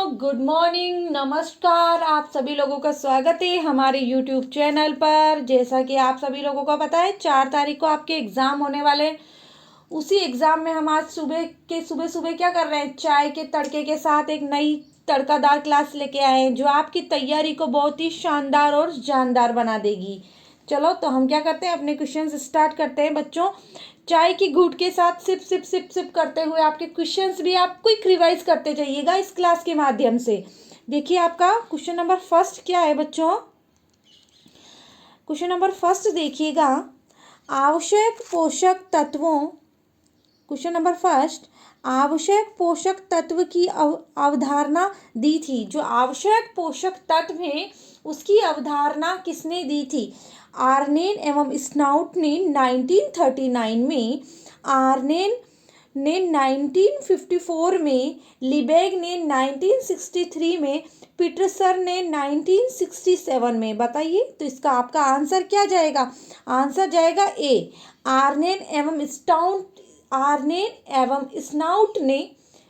Good morning, नमस्कार। आप सभी लोगों का स्वागत है हमारे यूट्यूब चैनल पर। जैसा कि आप सभी लोगों को पता है 4 तारीख को आपके एग्ज़ाम होने वाले हैं। उसी एग्ज़ाम में हम आज सुबह सुबह क्या कर रहे हैं, चाय के तड़के के साथ एक नई तड़कादार क्लास लेके आए हैं जो आपकी तैयारी को बहुत ही शानदार और जानदार बना देगी। चलो तो हम क्या करते हैं, अपने क्वेश्चंस स्टार्ट करते हैं बच्चों। चाय की घूंट के साथ सिप सिप सिप सिप करते हुए आपके क्वेश्चंस भी आप क्विक रिवाइज करते जाइएगा इस क्लास के माध्यम से। देखिए आपका क्वेश्चन नंबर फर्स्ट क्या है बच्चों। क्वेश्चन नंबर फर्स्ट देखिएगा, आवश्यक पोषक तत्वों। क्वेश्चन नंबर फर्स्ट, आवश्यक पोषक तत्व की अवधारणा दी थी। जो आवश्यक पोषक तत्व है उसकी अवधारणा किसने दी थी? आर्नेन एवं स्नाउट ने 1939 में, आर्नेन ने 1954 में, लिबेग ने 1963 में, पीटरसन ने 1967 में। बताइए तो इसका आपका आंसर क्या जाएगा? आंसर जाएगा ए, आर्नेन एवं स्नाउट ने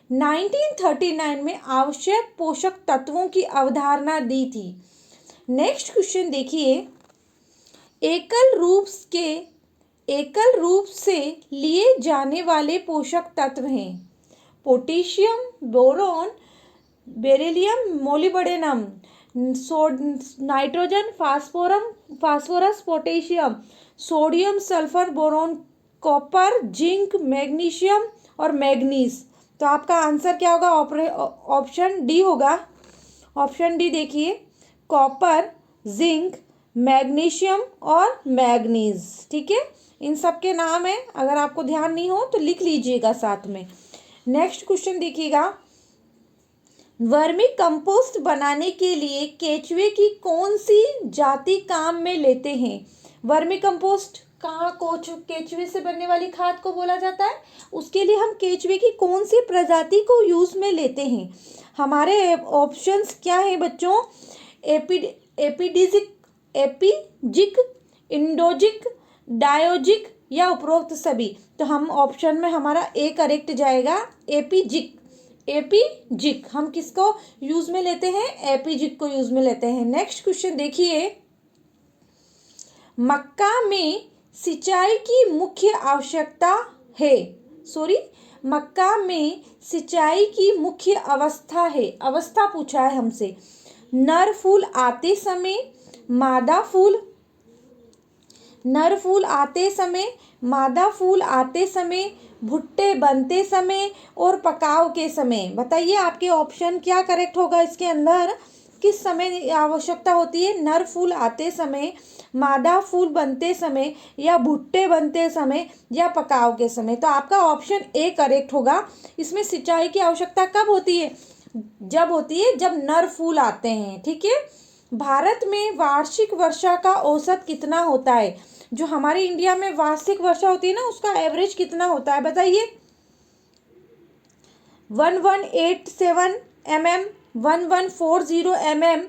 1939 में आवश्यक पोषक तत्वों की अवधारणा दी थी। नेक्स्ट क्वेश्चन देखिए, एकल रूप से लिए जाने वाले पोषक तत्व हैं। Potassium, boron, beryllium, molybdenum, nitrogen, phosphorus, potassium, sodium, sulphur, boron, copper, zinc, magnesium और मैग्नीज। तो आपका आंसर क्या होगा? ऑप्शन डी होगा। ऑप्शन डी देखिए, कॉपर, जिंक, मैग्नीशियम और मैग्नीज। ठीक है, इन सब के नाम है, अगर आपको ध्यान नहीं हो तो लिख लीजिएगा साथ में। नेक्स्ट क्वेश्चन देखिएगा, वर्मी कंपोस्ट बनाने के लिए केचुए की कौन सी जाति काम में लेते हैं? वर्मी कंपोस्ट केचुए से बनने वाली खाद को बोला जाता है। उसके लिए हम केचुए की कौन सी प्रजाति को यूज में लेते हैं? हमारे ऑप्शंस क्या है बच्चों? एपिजिक, इंडोजिक, डायोजिक या उपरोक्त सभी। तो हम ऑप्शन में हमारा ए करेक्ट जाएगा, एपिजिक। एपिजिक हम किसको यूज में लेते हैं? एपिजिक को यूज में लेते हैं। नेक्स्ट क्वेश्चन देखिए, मक्का में सिंचाई की मुख्य आवश्यकता है। मक्का में सिंचाई की मुख्य अवस्था है। अवस्था पूछा है हमसे। नर फूल आते समय, मादा फूल आते समय, भुट्टे बनते समय और पकाव के समय। बताइए आपके ऑप्शन क्या करेक्ट होगा इसके अंदर? किस समय आवश्यकता होती है? नर फूल आते समय, मादा फूल बनते समय, या भुट्टे बनते समय, या पकाव के समय। तो आपका ऑप्शन ए करेक्ट होगा। इसमें सिंचाई की आवश्यकता कब होती है? जब होती है जब नर फूल आते हैं। ठीक है। भारत में वार्षिक वर्षा का औसत कितना होता है? जो हमारे इंडिया में वार्षिक वर्षा होती है ना, उसका एवरेज कितना होता है बताइए? 1187 mm, 1140 mm,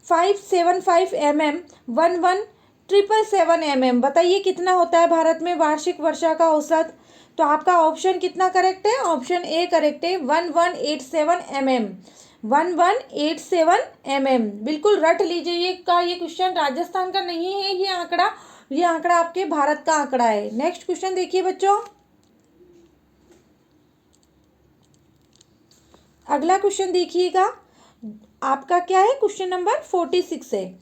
575 mm, 11777 mm। बताइए कितना होता है भारत में वार्षिक वर्षा का औसत? तो आपका ऑप्शन कितना करेक्ट है? ऑप्शन ए करेक्ट है, 1187 mm। 1187 mm बिल्कुल रट लीजिए का ये क्वेश्चन राजस्थान का नहीं है। ये आंकड़ा आपके भारत का आंकड़ा है। नेक्स्ट क्वेश्चन देखिए बच्चों, अगला क्वेश्चन देखिएगा, आपका क्या है? क्वेश्चन नंबर 46 है।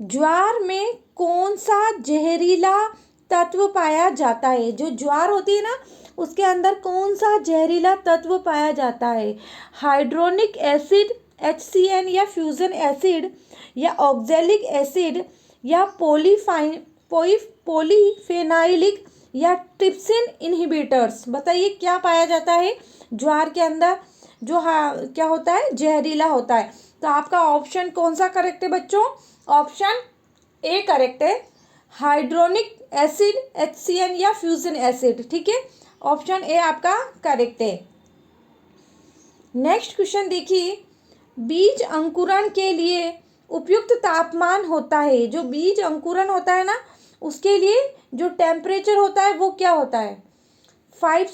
ज्वार में कौन सा जहरीला तत्व पाया जाता है? जो ज्वार होती है ना, उसके अंदर कौन सा जहरीला तत्व पाया जाता है? हाइड्रोनिक एसिड, HCN, या फ्यूजन एसिड, या ऑक्जेलिक एसिड, या पॉलीफेनाइलिक, या ट्रिप्सिन इनहिबिटर्स। बताइए क्या पाया जाता है ज्वार के अंदर जो क्या होता है? जहरीला होता है। तो आपका ऑप्शन कौन सा करेक्ट है बच्चों? ऑप्शन ए करेक्ट है, हाइड्रोनिक एसिड, HCN, या फ्यूजन एसिड। ठीक है, ऑप्शन ए आपका करेक्ट है। नेक्स्ट क्वेश्चन देखिए, बीज अंकुरण के लिए उपयुक्त तापमान होता है। जो बीज अंकुरण होता है ना, उसके लिए जो टेम्परेचर होता है वो क्या होता है? 0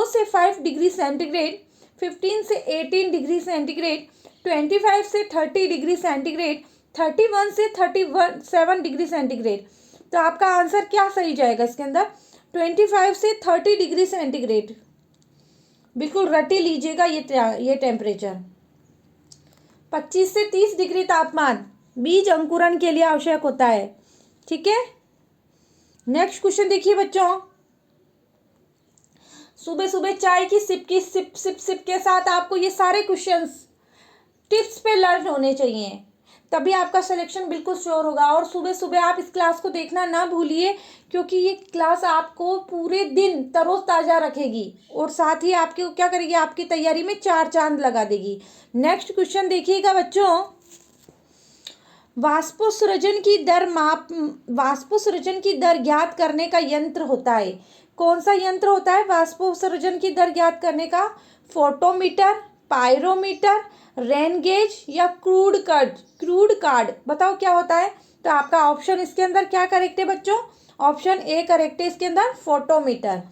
से 5 डिग्री सेंटीग्रेड, 15 से 18 डिग्री सेंटीग्रेड, 25 से 30 डिग्री सेंटीग्रेड, 31 से 37 डिग्री सेंटीग्रेड। तो आपका आंसर क्या सही जाएगा इसके अंदर? 25 से 30 डिग्री सेंटीग्रेड। बिल्कुल रटी लीजिएगा ये टेम्परेचर। 25 से 30 डिग्री तापमान बीज अंकुरण के लिए आवश्यक होता है। ठीक है, नेक्स्ट क्वेश्चन देखिए बच्चों। सुबह सुबह चाय की सिप के साथ आपको ये सारे क्वेश्चंस टिप्स पे लर्न होने चाहिए, तभी आपका सिलेक्शन बिल्कुल श्योर होगा। और सुबह सुबह आप इस क्लास को देखना ना भूलिए, क्योंकि ये क्लास आपको पूरे दिन तरोताज़ा रखेगी और साथ ही आपके क्या करेगी, आपकी तैयारी में चार चांद लगा देगी। नेक्स्ट क्वेश्चन देखिएगा बच्चों। वाष्पोत्सर्जन की दर ज्ञात करने का यंत्र होता है। कौन सा यंत्र होता है वाष्पोत्सर्जन की दर ज्ञात करने का? फोटोमीटर, पायरोमीटर, रेन गेज या क्रूड कार्ड। बताओ क्या होता है? तो आपका ऑप्शन इसके अंदर क्या करेक्ट है बच्चों? ऑप्शन ए करेक्ट है इसके अंदर, फोटोमीटर।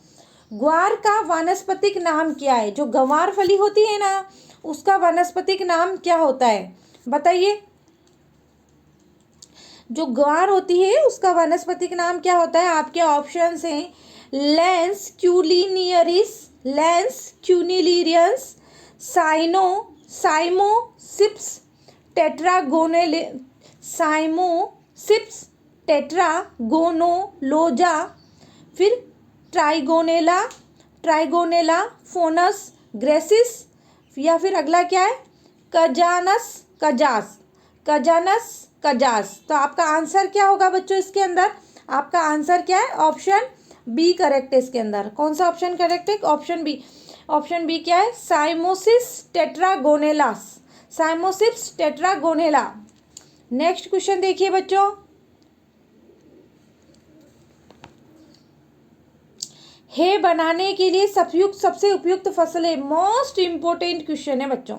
ग्वार का वानस्पतिक नाम क्या है? जो गंवार फली होती है ना, उसका वानस्पतिक नाम क्या होता है? बताइए। जो ग्वार होती है उसका वानस्पतिक नाम क्या होता है? आपके ऑप्शन हैं लेंस क्यूनिलिरियंस, साइमोसिप्स टेट्रागोनोलोजा, फिर ट्राइगोनेला फोनस ग्रेसिस, या फिर अगला क्या है कजानस। तो आपका आंसर क्या होगा बच्चों इसके अंदर? आपका आंसर क्या है? ऑप्शन बी करेक्ट है इसके अंदर। कौन सा ऑप्शन करेक्ट है? ऑप्शन बी क्या है? साइमोसिप्स टेट्रागोनेला। नेक्स्ट क्वेश्चन देखिए बच्चों। हे बनाने के लिए सबसे उपयुक्त फसलें। मोस्ट इंपोर्टेंट क्वेश्चन है बच्चों,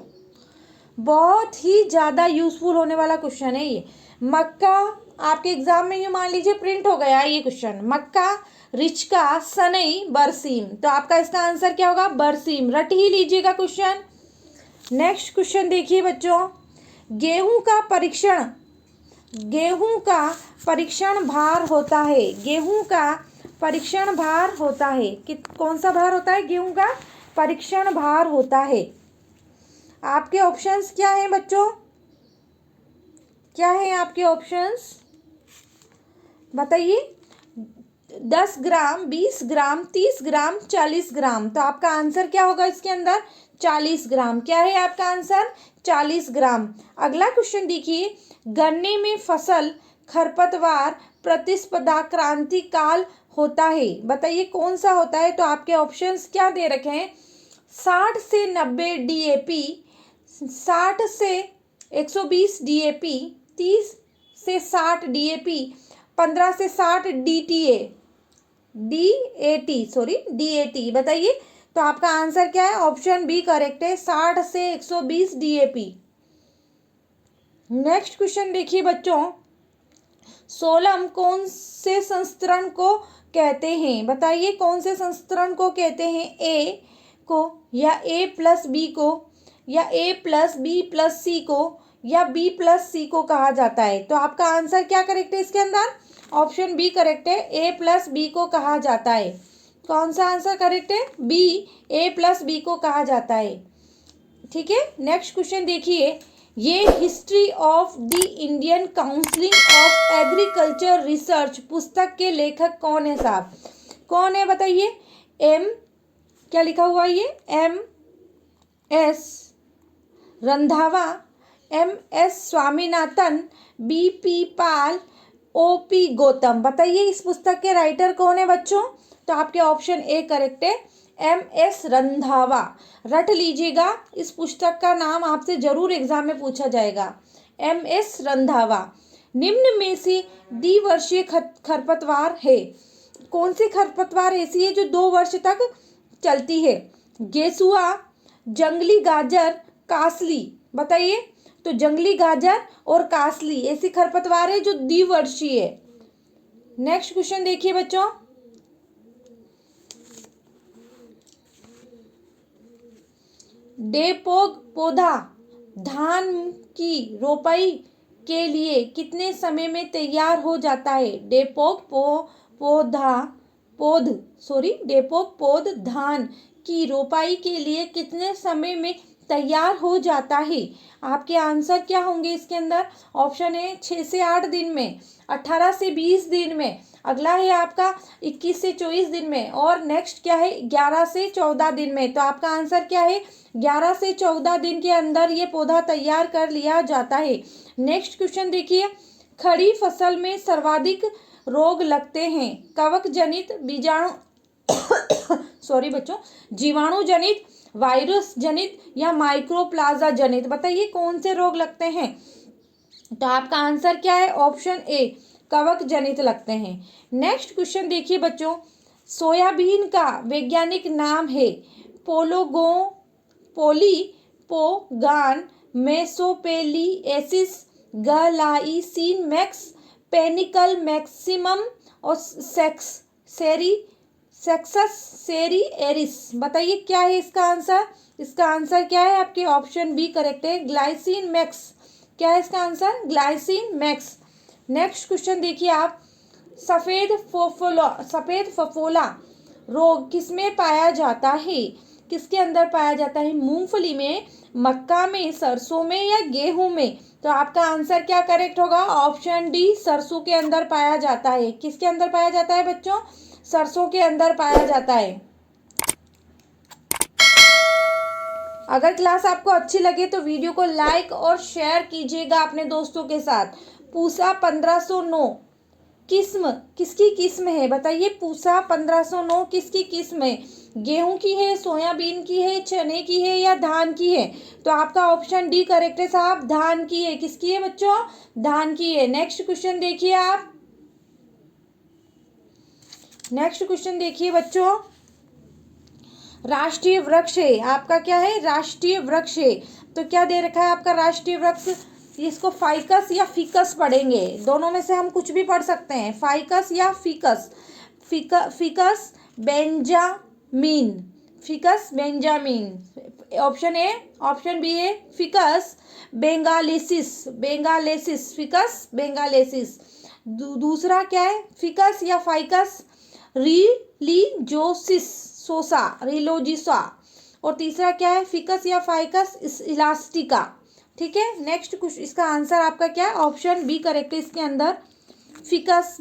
बहुत ही ज़्यादा यूजफुल होने वाला क्वेश्चन है ये। मक्का, आपके एग्जाम में यूँ मान लीजिए प्रिंट हो गया ये क्वेश्चन, मक्का, रिचका, सनई, बरसीम। तो आपका इसका आंसर क्या होगा? बरसीम। रट ही लीजिएगा क्वेश्चन। नेक्स्ट क्वेश्चन देखिए बच्चों। गेहूं का परीक्षण भार होता है। गेहूं का परीक्षण भार होता है कि कौन सा भार होता है? गेहूं का परीक्षण भार होता है। आपके ऑप्शंस क्या हैं बच्चों? क्या हैं आपके ऑप्शंस? बताइए। 10 ग्राम, 20 ग्राम, 30 ग्राम, 40 ग्राम। तो आपका आंसर क्या होगा इसके अंदर? 40 ग्राम। क्या है आपका आंसर? 40 ग्राम। अगला क्वेश्चन देखिए। गन्ने में फसल खरपतवार प्रतिस्पर्धा क्रांति काल होता है। बताइए कौन सा होता है? तो आपके ऑप्शंस क्या दे रखे हैं? 60 से 90 DAP, 60 से 120 DAP, 30 से 60 DAP, 15 से 60 DAT। बताइए। तो आपका आंसर क्या है? ऑप्शन बी करेक्ट है, 60 से 120 DAP। नेक्स्ट क्वेश्चन देखिए बच्चों। सोलम कौन से संस्करण को कहते हैं? बताइए कौन से संस्करण को कहते हैं? ए को, या A+B को, या A+B+C को, या B+C को कहा जाता है। तो आपका आंसर क्या करेक्ट है इसके अंदर? ऑप्शन बी करेक्ट है, A+B को कहा जाता है। कौन सा आंसर करेक्ट है? बी, A+B को कहा जाता है। ठीक है, नेक्स्ट क्वेश्चन देखिए। ये history of the Indian council of agriculture research पुस्तक के लेखक कौन है साहब? कौन है बताइए? क्या लिखा हुआ है ये? MS Randhawa, MS Swaminathan, BP पाल, OP गौतम। बताइए इस पुस्तक के राइटर कौन है बच्चों? तो आपके ऑप्शन ए करेक्ट है, MS रंधावा। रट लीजिएगा, इस पुस्तक का नाम आपसे जरूर एग्जाम में पूछा जाएगा, MS रंधावा। निम्न में से द्विवर्षीय खरपतवार है। कौन सी खरपतवार ऐसी है जो 2 वर्ष तक चलती है? गेसुआ, जंगली गाजर, कासली। बताइए। तो जंगली गाजर और कासली ऐसी खरपतवार है जो द्विवर्षीय है। नेक्स्ट क्वेश्चन देखिए बच्चों। डेपोक पौधा धान की रोपाई के लिए कितने समय में तैयार हो जाता है? डेपोक पौध धान की रोपाई के लिए कितने समय में तैयार हो जाता है? आपके आंसर क्या होंगे इसके अंदर? ऑप्शन है 6 से 8 दिन में, 18 से 20 दिन में, अगला है आपका 21 से 24 दिन में, और नेक्स्ट क्या है 11 से 14 दिन में। तो आपका आंसर क्या है? 11 से 14 दिन के अंदर ये पौधा तैयार कर लिया जाता है। नेक्स्ट क्वेश्चन देखिए, खड़ी फसल में सर्वाधिक रोग लगते हैं कवक जनित, बीजाणु सॉरी बच्चों, जीवाणु जनित, वायरस जनित या माइक्रोप्लाज्मा जनित। बताइए कौन से रोग लगते हैं? तो आपका आंसर क्या है? ऑप्शन ए, कवक जनित लगते हैं। नेक्स्ट क्वेश्चन देखिए बच्चों, सोयाबीन का वैज्ञानिक नाम है पोलीपोगान मेसोपेलिएसिस गलाइसिन मैक्स पेनिकल मैक्सिमम और सेक्सस सेरी एरिस। बताइए क्या है इसका आंसर? इसका आंसर क्या है? आपके ऑप्शन बी करेक्ट है, ग्लाइसिन मैक्स। क्या है इसका answer? Glycine max. Next question देखिए आप, सफेद फफोला रोग किसमें पाया जाता है? किसके अंदर पाया जाता है? मूंगफली में, मक्का में, सरसों में या गेहूं में? तो आपका आंसर क्या करेक्ट होगा? ऑप्शन डी, सरसों के अंदर पाया जाता है। किसके अंदर पाया जाता है बच्चों? सरसों के अंदर पाया जाता है। अगर क्लास आपको अच्छी लगे तो वीडियो को लाइक और शेयर कीजिएगा अपने दोस्तों के साथ। पूसा 1509 किस्म किसकी किस्म है? बताइए पूसा 1509 किसकी किस्म है? गेहूं की है, सोयाबीन की है, चने की है या धान की है? तो आपका ऑप्शन डी करेक्ट है साहब, धान की है। किसकी है बच्चों? धान की है। नेक्स्ट क्वेश्चन देखिए आप, नेक्स्ट क्वेश्चन देखिए बच्चों, राष्ट्रीय वृक्ष है आपका, क्या है? राष्ट्रीय वृक्ष है। तो क्या दे रखा है आपका राष्ट्रीय वृक्ष? इसको फाइकस या फिकस पढ़ेंगे, दोनों में से हम कुछ भी पढ़ सकते हैं, फाइकस या ficus. Ficus benjamina, ficus benjamina option A. Option B है ficus benghalensis, benghalensis, ficus benghalensis. दूसरा क्या है? फिकस या फाइकस रिलीजोसिस सोसा, रिलोजिसा। और तीसरा क्या है? फिकस या फाइकस इलास्टिका। ठीक है, नेक्स्ट कुछ इसका आंसर आपका क्या है? ऑप्शन बी करेक्ट है इसके अंदर, फिकस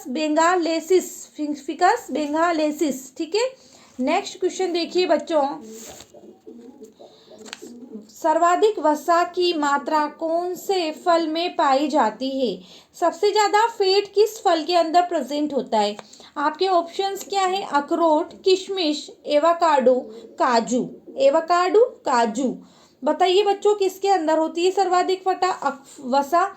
बेंगालेसिस, फिकस बेंगालेसिस। ठीक है, नेक्स्ट क्वेश्चन देखिए बच्चों, सर्वाधिक वसा की मात्रा कौन से फल में पाई जाती है? सबसे ज्यादा फैट किस फल के अंदर प्रेजेंट होता है? आपके ऑप्शंस क्या है? अखरोट, किशमिश, एवोकाडो, काजू। एवोकाडो, काजू। बताइए बच्चों किसके अंदर होती है सर्वाधिक वसा?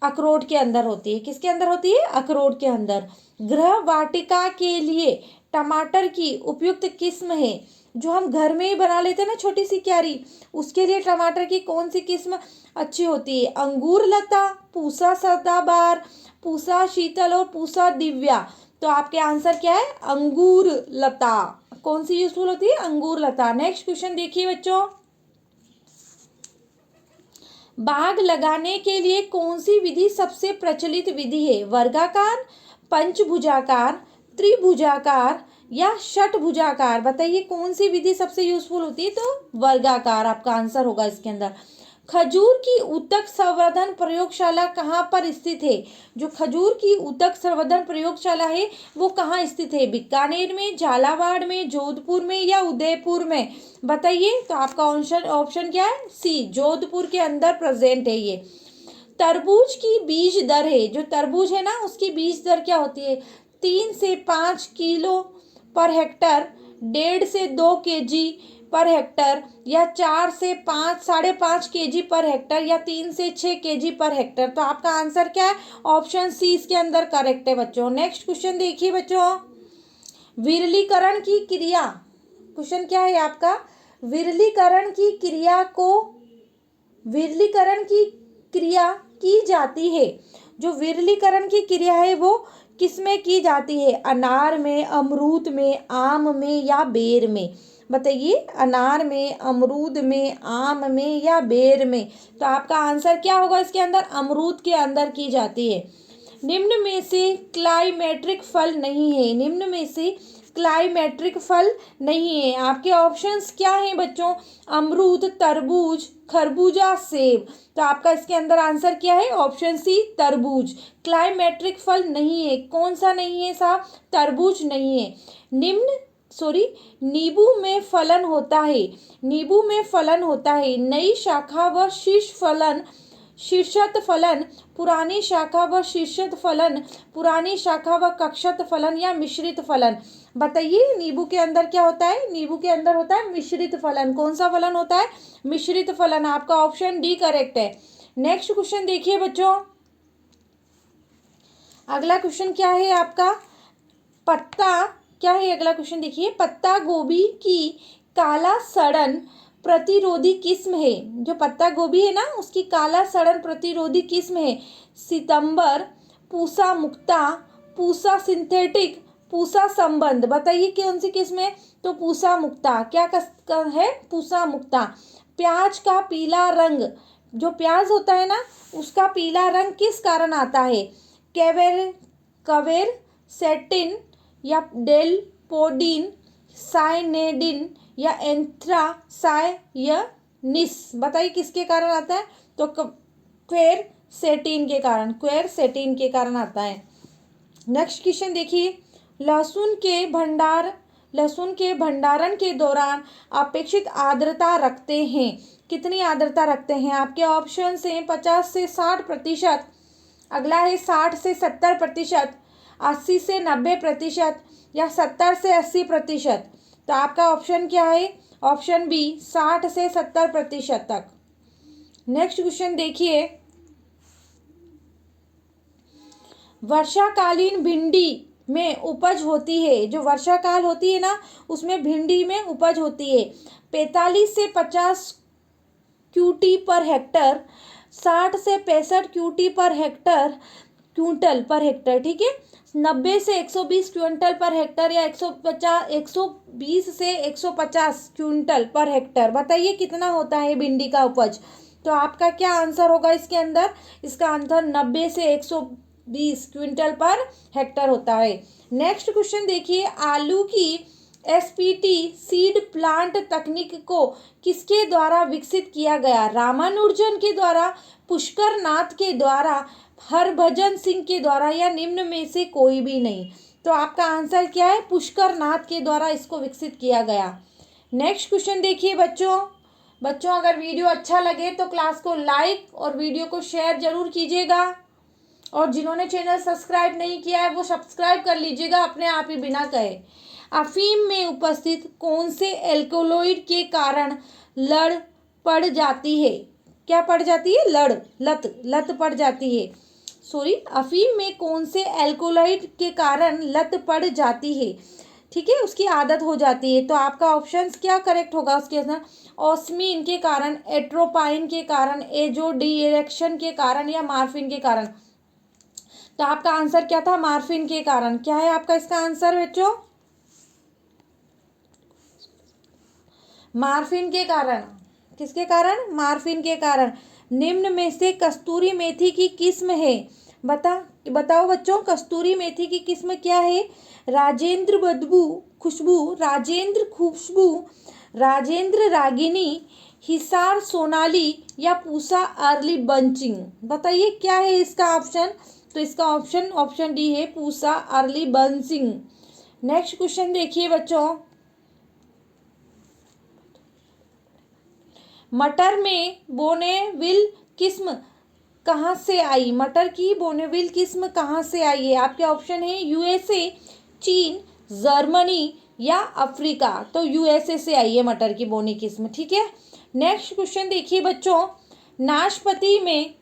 अखरोट के अंदर होती है। किसके अंदर होती है? अखरोट के अंदर। गृह वाटिका के लिए टमाटर की उपयुक्त किस्म है? जो हम घर में ही बना लेते हैं ना छोटी सी क्यारी, उसके लिए टमाटर की कौन सी किस्म अच्छी होती है? अंगूर लता, पूसा सदाबहार, पूसा शीतल और पूसा दिव्या। तो आपके आंसर क्या है? अंगूर लता। कौन सी यूजफुल होती है? अंगूर लता। नेक्स्ट क्वेश्चन देखिए बच्चों, बाग लगाने के लिए कौन सी विधि सबसे प्रचलित विधि है? वर्गाकार, पंचभुजाकार, त्रिभुजाकार या षटभुजाकार? बताइए कौन सी विधि सबसे यूजफुल होती है? तो वर्गाकार आपका आंसर होगा इसके अंदर। खजूर की ऊतक संवर्धन प्रयोगशाला कहाँ पर स्थित है? जो खजूर की ऊतक संवर्धन प्रयोगशाला है वो कहाँ स्थित है? बीकानेर में, झालावाड़ में, जोधपुर में या उदयपुर में? बताइए। तो आपका ऑप्शन क्या है? सी, जोधपुर के अंदर प्रेजेंट है ये। तरबूज की बीज दर है, जो तरबूज है ना उसकी बीज दर क्या होती है? 3 से 5 किलो पर हेक्टर, 1.5 से 2 केजी पर हेक्टर या 4 से 5.5 केजी पर हेक्टर या 3 से 6 केजी पर हेक्टर। तो आपका आंसर क्या है? ऑप्शन सी इसके अंदर करेक्ट है बच्चों। नेक्स्ट क्वेश्चन देखिए बच्चों, विरलीकरण की क्रिया, क्वेश्चन क्या है आपका? विरलीकरण की क्रिया की जाती है। जो विरलीकरण की क्रिया है वो किसमें की जाती है? अनार में, अमरूद में, आम में या बेर में? बताइए, अनार में, अमरूद में, आम में या बेर में? तो आपका आंसर क्या होगा इसके अंदर? अमरूद के अंदर की जाती है। निम्न में से क्लाइमेट्रिक फल नहीं है, निम्न में से क्लाइमेट्रिक फल नहीं है। आपके ऑप्शंस क्या हैं बच्चों? अमरूद, तरबूज, खरबूजा, सेब। तो आपका इसके अंदर आंसर क्या है? ऑप्शन सी, तरबूज। क्लाइमेट्रिक फल नहीं है। कौन सा नहीं है साहब? तरबूज नहीं है। नींबू में फलन होता है, नींबू में फलन होता है। नई शाखा व शीर्ष फलन, शीर्षत फलन, पुरानी शाखा व शीर्षत फलन, पुरानी शाखा व कक्षत फलन या मिश्रित फलन? बताइए, नींबू के अंदर क्या होता है? नींबू के अंदर होता है मिश्रित फलन। कौन सा फलन होता है? मिश्रित फलन। आपका ऑप्शन डी करेक्ट है। नेक्स्ट क्वेश्चन देखिए बच्चों, अगला क्वेश्चन क्या है आपका? पत्ता क्या है? अगला क्वेश्चन देखिए, पत्ता गोभी की काला सड़न प्रतिरोधी किस्म है। जो पत्ता गोभी है ना, उसकी काला सड़न प्रतिरोधी किस्म है। सितंबर, पूसा मुक्ता, पूसा सिंथेटिक, पूसा संबंध। बताइए कौन सी किस्म है? तो पूसा मुक्ता। क्या है? पूसा मुक्ता। प्याज का पीला रंग, जो प्याज होता है ना, उसका पीला रंग किस कारण आता है? कवेर सेटिन या डेलपोडिन, साइनेडिन या एंथ्रासायनिस? बताइए किसके कारण आता है? तो क्वेरसेटिन के कारण, क्वेरसेटिन के कारण आता है। नेक्स्ट क्वेश्चन देखिए, लहसुन के भंडारण के दौरान अपेक्षित आर्द्रता रखते हैं। कितनी आर्द्रता रखते हैं? आपके ऑप्शन हैं 50 से 60%, अगला है 60 से 70%, 80 से 90% या 70 से 80%। तो आपका ऑप्शन क्या है? ऑप्शन बी, 60 से 70% तक। नेक्स्ट क्वेश्चन देखिए, वर्षाकालीन भिंडी में उपज होती है। जो वर्षा काल होती है ना, उसमें भिंडी में उपज होती है 45 से 50 क्यूटी पर हेक्टर, 60 से 65 cutie per hectare, quintal per hectare, ठीक है। 90 से 120 क्विंटल पर हेक्टर या 120 से 150 क्विंटल पर हेक्टर। बताइए कितना होता है भिंडी का उपज? तो आपका क्या आंसर होगा इसके अंदर? इसका आंसर 90 से 120 क्विंटल पर हेक्टर होता है। नेक्स्ट क्वेश्चन देखिए, आलू की एसपीटी सीड प्लांट तकनीक को किसके द्वारा विकसित किया गया? रामानुजन के द्वारा, पुष्कर नाथ के द्वारा, हरभजन सिंह के द्वारा या निम्न में से कोई भी नहीं? तो आपका आंसर क्या है? पुष्कर नाथ के द्वारा इसको विकसित किया गया। नेक्स्ट क्वेश्चन देखिए बच्चों अगर वीडियो अच्छा लगे तो क्लास को लाइक और वीडियो को शेयर जरूर कीजिएगा, और जिन्होंने चैनल सब्सक्राइब नहीं किया है वो सब्सक्राइब कर लीजिएगा अपने आप ही बिना कहे। अफीम में उपस्थित कौन से एल्कोलॉइड के कारण लड़ पड़ जाती है? क्या पड़ जाती है? लत पड़ जाती है। अफीम में कौन से एल्कोलॉइड के कारण लत पड़ जाती है? ठीक है, उसकी आदत हो जाती है। तो आपका ऑप्शन क्या करेक्ट होगा उसके अंदर? ऑस्मीन के कारण, एट्रोपाइन के कारण, एजोडिरेक्शन के कारण या मार्फिन के कारण? तो आपका आंसर क्या था? मार्फिन के कारण। क्या है आपका इसका आंसर बच्चों? मार्फिन के कारण। किसके कारण? मार्फिन के कारण। निम्न में से कस्तूरी मेथी की किस्म है? बताओ बच्चों, कस्तूरी मेथी की किस्म क्या है? राजेंद्र खुशबू, राजेंद्र रागिनी, हिसार सोनाली या पूसा अर्ली बंचिंग? बताइए क्या है इसका ऑप्शन? तो इसका ऑप्शन डी है, Pusa early bunching. Next question देखिए बच्चों, मटर में बोनेविल किस्म कहाँ से आई? मटर की बोनेविल किस्म कहाँ से आई है? आपके ऑप्शन है यूएसए, चीन, जर्मनी या अफ्रीका। तो यूएसए से आई है मटर की बोनी किस्म, ठीक है। नेक्स्ट क्वेश्चन देखिए बच्चों, नाशपाती में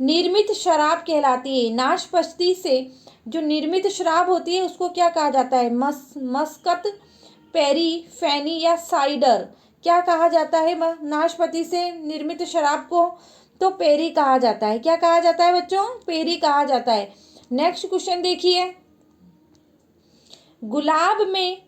निर्मित शराब कहलाती है। नाशपाती से जो निर्मित शराब होती है उसको क्या कहा जाता है? मस्कत, पेरी, फैनी या साइडर? क्या कहा जाता है नाशपाती से निर्मित शराब को? तो पेरी कहा जाता है। क्या कहा जाता है बच्चों? पेरी कहा जाता है। नेक्स्ट क्वेश्चन देखिए, गुलाब में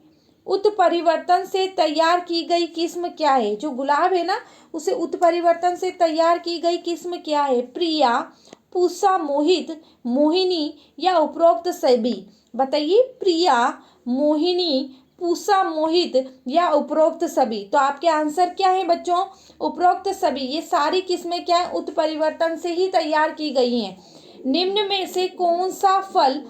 उत्परिवर्तन से तैयार की गई किस्म क्या है? जो गुलाब है ना, उसे उत्परिवर्तन से तैयार की गई किस्म क्या है? प्रिया, पूसा, मोहित, मोहिनी या उपरोक्त सभी? बताइए, प्रिया, मोहिनी, पूसा, मोहित या उपरोक्त सभी? तो आपके आंसर क्या है बच्चों? उपरोक्त सभी। ये सारी किस्में क्या है? उत्परिवर्तन से ही तैयार की गई हैं। निम्न में से कौन सा फल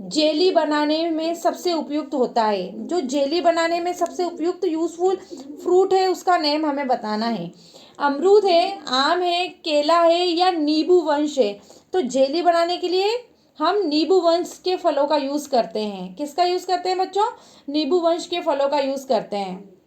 जेली बनाने में सबसे उपयुक्त होता है? जो जेली बनाने में सबसे उपयुक्त यूजफुल फ्रूट है, उसका नेम हमें बताना है। अमरूद है, आम है, केला है या नींबू वंश है? तो जेली बनाने के लिए हम नींबू वंश के फलों का यूज करते हैं। किसका यूज करते हैं बच्चों? नींबू वंश के फलों का यूज करते हैं।